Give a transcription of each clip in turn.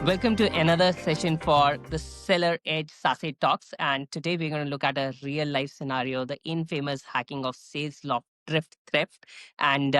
Welcome to another session for the Seller Edge SASE Talks. And today we're going to look at a real life scenario, the infamous hacking of Salesloft drift theft. And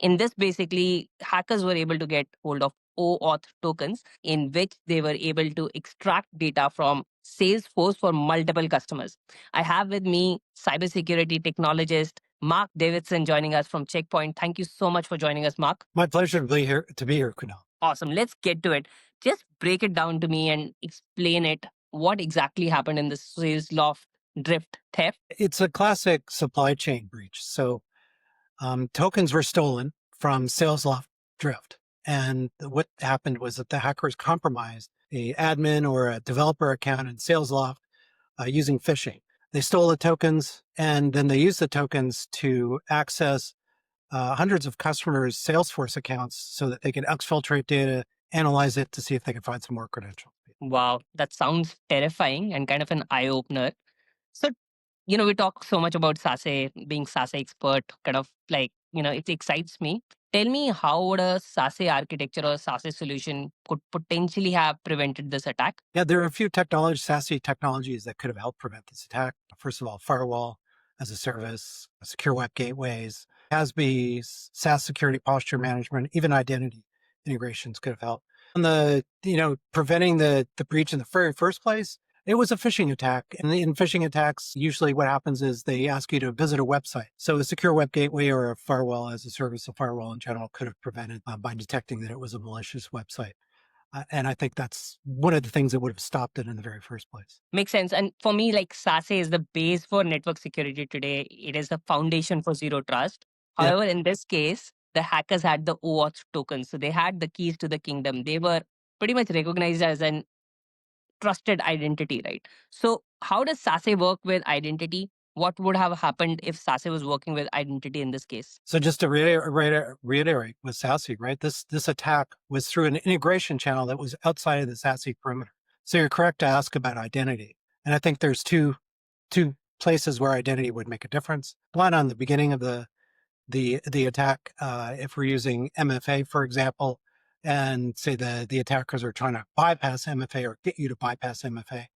in this, basically, hackers were able to get hold of OAuth tokens in which they were able to extract data from Salesforce for multiple customers. I have with me cybersecurity technologist Marc Davidson joining us from Checkpoint. Thank you so much for joining us, Marc. My pleasure to be here, Kunal. Awesome. Let's get to it. Just break it down to me and explain it. What exactly happened in the Salesloft drift theft? It's a classic supply chain breach. So tokens were stolen from Salesloft drift. And what happened was that the hackers compromised a admin or a developer account in Salesloft using phishing. They stole the tokens and then they used the tokens to access hundreds of customers' Salesforce accounts so that they could exfiltrate data, analyze it to see if they could find some more credentials. Wow, that sounds terrifying and kind of an eye opener. So, we talk so much about SASE, being SASE expert, kind of like, it excites me. Tell me, how would a SASE architecture or SASE solution could potentially have prevented this attack? Yeah, there are a few SASE technologies that could have helped prevent this attack. First of all, firewall as a service, secure web gateways, CASB, SaaS security posture management, even identity integrations could have helped. On the, preventing the breach in the very first place, it was a phishing attack. And in phishing attacks, usually what happens is they ask you to visit a website. So a secure web gateway or a firewall as a service, a firewall in general, could have prevented by detecting that it was a malicious website. And I think that's one of the things that would have stopped it in the very first place. Makes sense. And for me, like SASE is the base for network security today. It is the foundation for zero trust. Yeah. However, in this case, the hackers had the OAuth tokens. So they had the keys to the kingdom. They were pretty much recognized as an trusted identity, right? So how does SASE work with identity? What would have happened if SASE was working with identity in this case? So just to reiterate with SASE, right? This attack was through an integration channel that was outside of the SASE perimeter. So you're correct to ask about identity. And I think there's two places where identity would make a difference. One, on the beginning of the attack, if we're using MFA, for example, and say the attackers are trying to bypass MFA or get you to bypass MFA,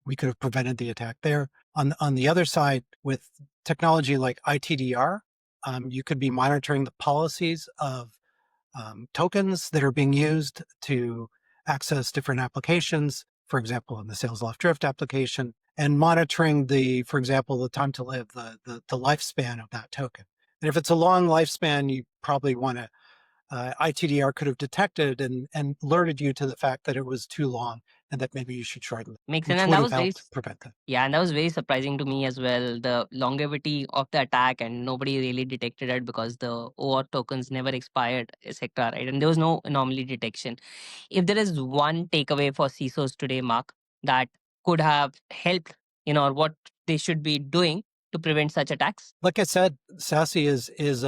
we could have prevented the attack there. On the other side, with technology like ITDR, you could be monitoring the policies of tokens that are being used to access different applications, for example, in the Salesloft Drift application, and monitoring for example, the time to live, the lifespan of that token. And if it's a long lifespan, you probably want to, ITDR could have detected and alerted you to the fact that it was too long and that maybe you should shorten it. Makes Which sense. And would that have was very helped prevent that. Yeah, and that was very surprising to me as well. The longevity of the attack, and nobody really detected it because the OAuth tokens never expired, etc. Right, and there was no anomaly detection. If there is one takeaway for CISOs today, Mark, that could have helped, or what they should be doing to prevent such attacks. Like I said, SASE is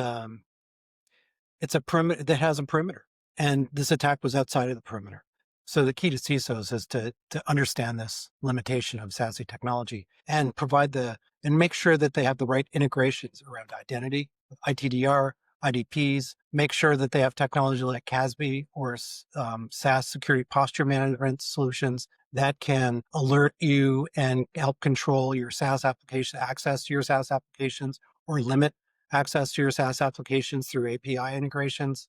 it's a perimeter that has a perimeter, and this attack was outside of the perimeter. So the key to CISOs is to understand this limitation of SASE technology and and make sure that they have the right integrations around identity, ITDR, IDPs, make sure that they have technology like CASB or SaaS security posture management solutions that can alert you and help control your SaaS application, access to your SaaS applications, or limit access to your SaaS applications through API integrations.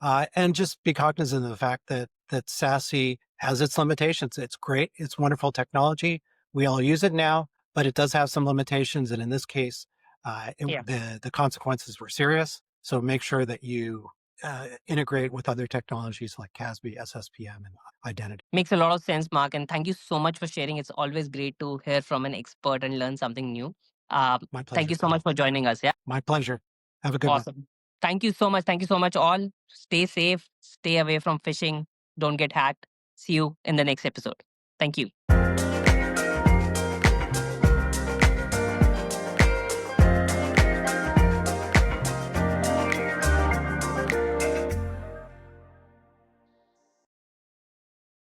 And just be cognizant of the fact that SASE has its limitations. It's great. It's wonderful technology. We all use it now, but it does have some limitations. And in this case, the consequences were serious. So make sure that you integrate with other technologies like CASB, SSPM, and identity. Makes a lot of sense, Mark. And thank you so much for sharing. It's always great to hear from an expert and learn something new. My pleasure. Thank you so much for joining us. Yeah. My pleasure. Have a good one. Awesome. Thank you so much. Thank you so much, all. Stay safe. Stay away from phishing. Don't get hacked. See you in the next episode. Thank you.